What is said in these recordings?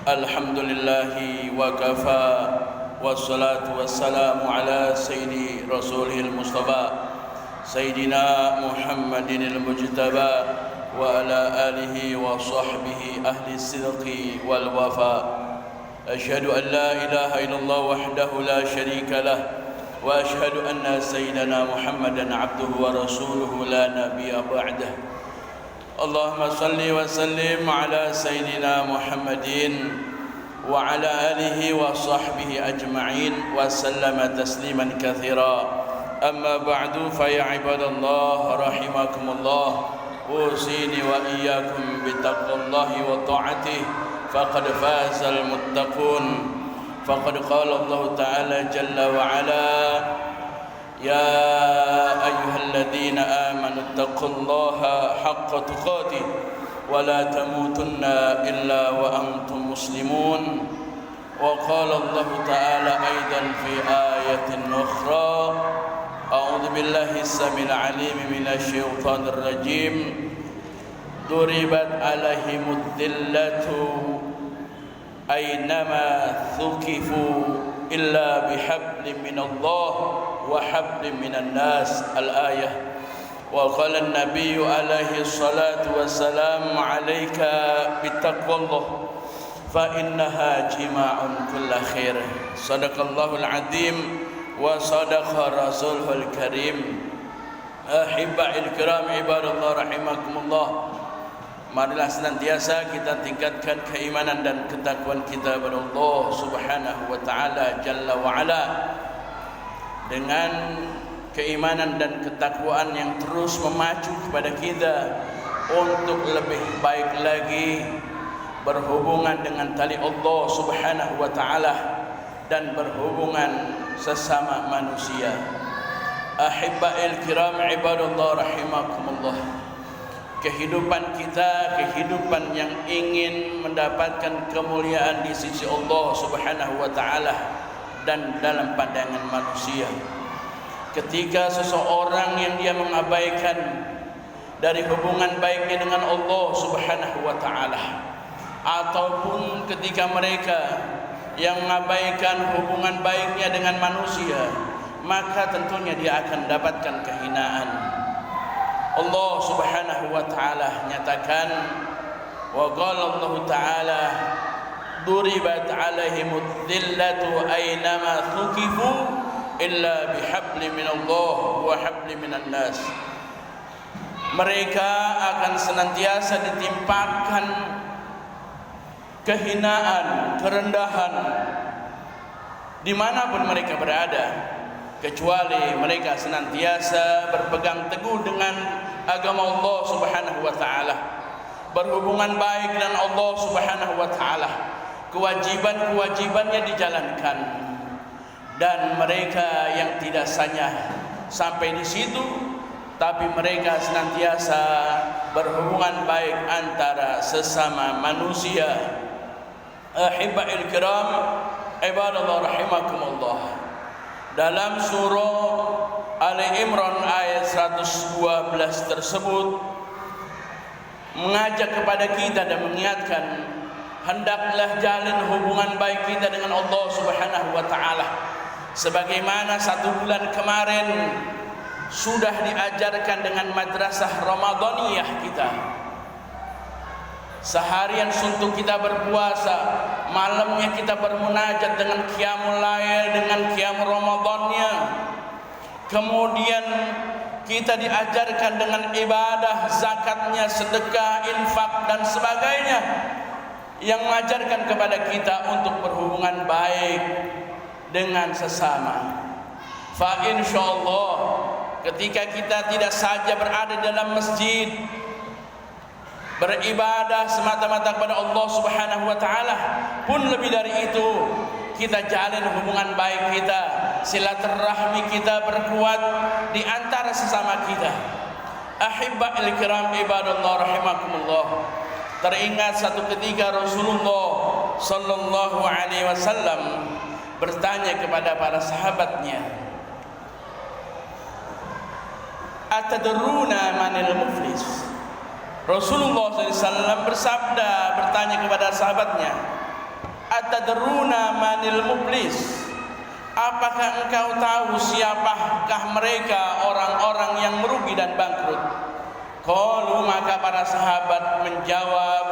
Alhamdulillahi wa kafa, wassalatu wassalamu ala sayyidi rasulihil mustafa sayyidina Muhammadin al-mujtaba wa ala alihi wa sahbihi ahli sidqi wal wafa. Ashhadu an la ilaha illallah wahdahu la sharika lah wa ashhadu anna sayyidina Muhammadan abduhu wa rasuluhu la nabiyya ba'dah. Allahumma salli wa sallim ala sayyidina Muhammadin wa ala alihi wa sahbihi ajma'in wa sallama tasliman kathira. Amma ba'du, fa ya ibadallah rahimakumullah, usini wa iyyakum bitaqwallahi wa ta'atihi faqad fazal muttaqun. Faqad qala Allah ta'ala jalla wa ala: يا أيها الذين آمنوا اتقوا الله حق تقاته ولا تموتن إلا وأنتم مسلمون. وقال الله تعالى أيضا في آية أخرى: أعوذ بالله السميع العليم من الشيطان الرجيم ضربت عليهم الذلة أينما ثقفوا إلا بحبل من الله وحبل من الناس. الآية. وقال النبي عليه الصلاة والسلام: عليك بتقوى الله فإنها جماع كل خير. صدق الله العظيم وصدق رسوله الكريم. أحبائي الكرام عباد الله رحمكم الله, marilah senantiasa kita tingkatkan keimanan dan ketakwaan kita kepada Allah Subhanahu wa taala Jalla wa ala, dengan keimanan dan ketakwaan yang terus memacu kepada kita untuk lebih baik lagi berhubungan dengan tali Allah Subhanahu wa taala dan berhubungan sesama manusia. Ahibba'il kiram ibadallah rahimakumullah, kehidupan kita, kehidupan yang ingin mendapatkan kemuliaan di sisi Allah Subhanahu wa taala dan dalam pandangan manusia. Ketika seseorang yang dia mengabaikan dari hubungan baiknya dengan Allah Subhanahu wa taala, ataupun ketika mereka yang mengabaikan hubungan baiknya dengan manusia, maka tentunya dia akan mendapatkan kehinaan. Allah Subhanahu wa taala nyatakan, wa qala Allah taala: duribat alaihimud dhillatu aynama thuqifu illa bihabli minallah wa habli minan nas. Mereka akan senantiasa ditimpakan kehinaan, kerendahan dimanapun mereka berada, kecuali mereka senantiasa berpegang teguh dengan agama Allah Subhanahu wa taala, berhubungan baik dengan Allah Subhanahu wa taala, kewajiban-kewajibannya dijalankan, dan mereka yang tidak hanya sampai di situ, tapi mereka senantiasa berhubungan baik antara sesama manusia. Ahibba'il kiram ibadallah rahimakumullah, dalam surah Ali Imran ayat 112 tersebut mengajak kepada kita dan mengingatkan, hendaklah jalin hubungan baik kita dengan Allah Subhanahu wa taala, sebagaimana 1 bulan kemarin sudah diajarkan dengan madrasah Ramadaniyah kita. Seharian suntuk kita berpuasa, malamnya kita bermunajat dengan qiyamul lail, dengan qiyam Ramadannya. Kemudian kita diajarkan dengan ibadah, zakatnya, sedekah, infak dan sebagainya, yang mengajarkan kepada kita untuk berhubungan baik dengan sesama. Fa insyaallah ketika kita tidak saja berada dalam masjid beribadah semata-mata kepada Allah Subhanahu wa taala, pun lebih dari itu kita jalin hubungan baik kita, silaturahmi kita berkuat di antara sesama kita. Ahibba'il kiram ibadallah rahimakumullah. Teringat satu ketika Rasulullah sallallahu alaihi wasallam bertanya kepada para sahabatnya, "Atadruna manil muflis?" Rasulullah SAW bersabda, bertanya kepada sahabatnya, "Atadruna manil muflis?" Apakah engkau tahu siapakah mereka orang-orang yang merugi dan bangkrut? Qalu, maka para sahabat menjawab,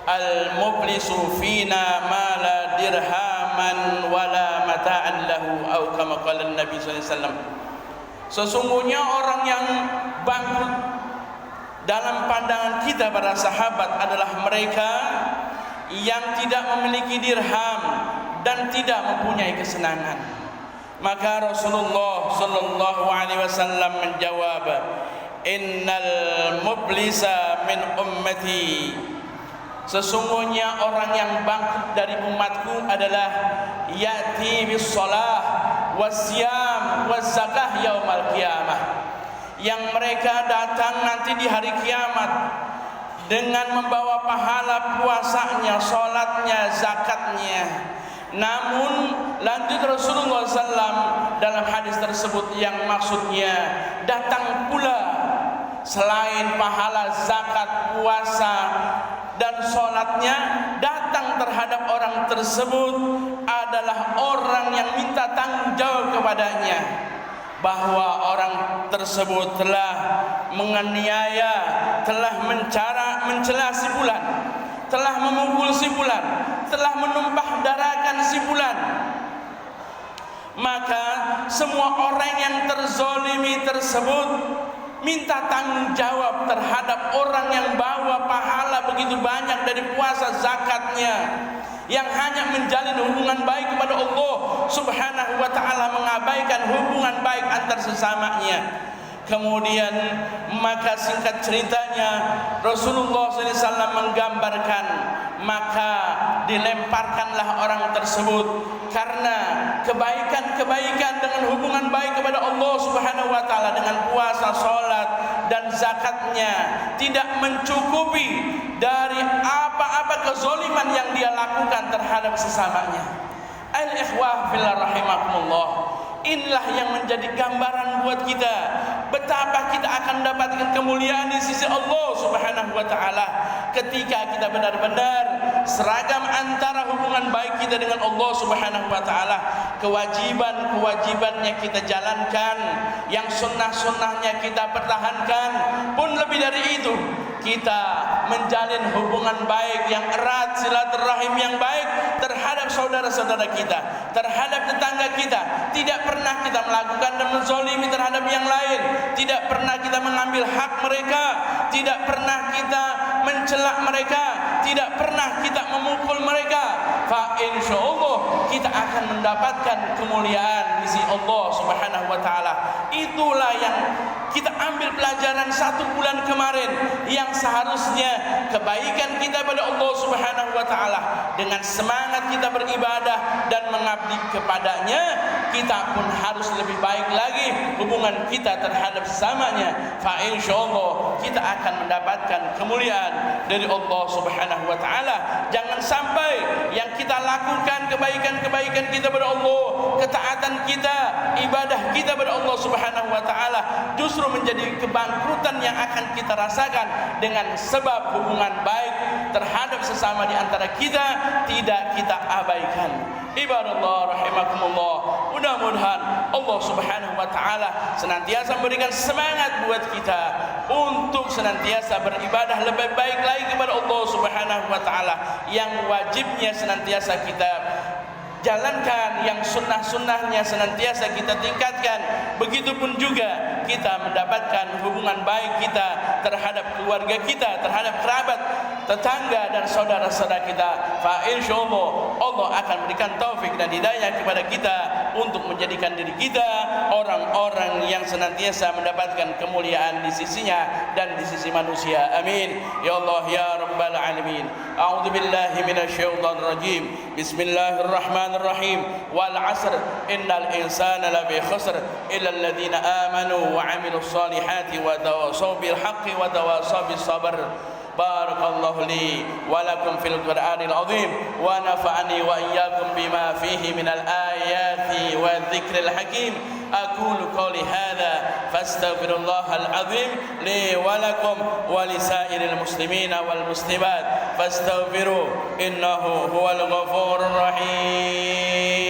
"Al-muflisu fina ma la dirhaman wala mata'an lahu," atau kama qala Nabi sallallahu alaihi wasallam. Sesungguhnya orang yang bangkrut dalam pandangan kita para sahabat adalah mereka yang tidak memiliki dirham dan tidak mempunyai kesenangan. Maka Rasulullah sallallahu alaihi wasallam menjawab, "Innal mublisa min ummati." Sesungguhnya orang yang bangkrut dari umatku adalah ya'ti bis shalah wasyam wazakah yaumal qiyamah, yang mereka datang nanti di hari kiamat dengan membawa pahala puasanya, salatnya, zakatnya. Namun lanjut Rasulullah SAW dalam hadis tersebut yang maksudnya datang pula selain pahala zakat, puasa dan salatnya, datang terhadap orang tersebut adalah orang yang minta tanggung jawab kepadanya bahwa orang tersebut telah menganiaya, telah mencela si fulan, telah memukul si fulan, telah menumpah darahkan si fulan. Maka semua orang yang terzolimi tersebut minta tanggung jawab terhadap orang yang bawa pahala begitu banyak dari puasa zakatnya, yang hanya menjalin hubungan baik kepada Allah Subhanahu wa taala, mengabaikan hubungan baik antar sesamanya. Kemudian maka singkat ceritanya Rasulullah SAW menggambarkan, maka dilemparkanlah orang tersebut karena kebaikan-kebaikan dengan hubungan baik kepada Allah Subhanahu wa taala dengan puasa, salat dan zakatnya tidak mencukupi dari apa-apa kezaliman yang dia lakukan terhadap sesamanya. Al-ikhwah fillah rahimakumullah. Inilah yang menjadi gambaran buat kita betapa kita akan mendapatkan kemuliaan di sisi Allah Subhanahu wa taala ketika kita benar-benar seragam antara hubungan baik kita dengan Allah Subhanahu wa taala. Kewajiban-kewajibannya kita jalankan, yang sunnah-sunnahnya kita pertahankan, pun lebih dari itu kita menjalin hubungan baik yang erat, silaturahim yang baik terhadap saudara-saudara kita, terhadap tetangga kita. Tidak pernah kita melakukan dan menzalimi terhadap yang lain, tidak pernah kita mengambil hak mereka, tidak pernah kita mencela mereka, tidak pernah kita memukul mereka. Fa insyaallah kita akan mendapatkan kemuliaan di sisi Allah Subhanahu wa taala. Itulah yang kita ambil pelajaran 1 bulan kemarin, yang seharusnya kebaikan kita pada Allah Subhanahu wa taala dengan semangat kita beribadah dan mengabdi kepadanya, kita pun harus lebih baik lagi hubungan kita terhadap sesamanya. Fa insyaallah kita akan mendapatkan kemuliaan dari Allah Subhanahu wa taala. Jangan sampai yang kita lakukan kebaikan-kebaikan kita pada Allah, ketaatan kita, ibadah kita pada Allah Subhanahu wa taala justru menjadi kebangkrutan yang akan kita rasakan dengan sebab hubungan baik terhadap sesama di antara kita tidak kita abaikan. Ibadallah rahimakumullah. Mudah-mudahan Allah Subhanahu wa taala senantiasa memberikan semangat buat kita untuk senantiasa beribadah lebih baik lagi kepada Allah Subhanahu wa taala, yang wajibnya senantiasa kita jalankan, yang sunnah-sunnahnya senantiasa kita tingkatkan. Begitupun juga kita mendapatkan hubungan baik kita terhadap keluarga kita, terhadap kerabat, tetangga dan saudara-saudara kita. Fa insyaallah Allah akan berikan taufik dan hidayah kepada kita untuk menjadikan diri kita orang-orang yang senantiasa mendapatkan kemuliaan di sisinya dan di sisi manusia. Amin ya Allah ya rabbal alamin. A'udzu billahi minasyaitonir rajim. Bismillahirrahmanirrahim. Wal 'asr innal insana lafi khusr illa alladziina aamanu wa 'amilus shalihati wa tawassaw bil haqqi wa tawassaw bis sabr. Barakallahu li wa lakum fil Qur'anil azim wa nafa'ani wa iyyakum bima fihi minal ayati wa dzikril hakim. Aqulu qawli hadza fastaghfirullahal azim li wa lakum wa lisairil muslimina wal muslimat fastaghfiru innahu huwal ghafurur rahim.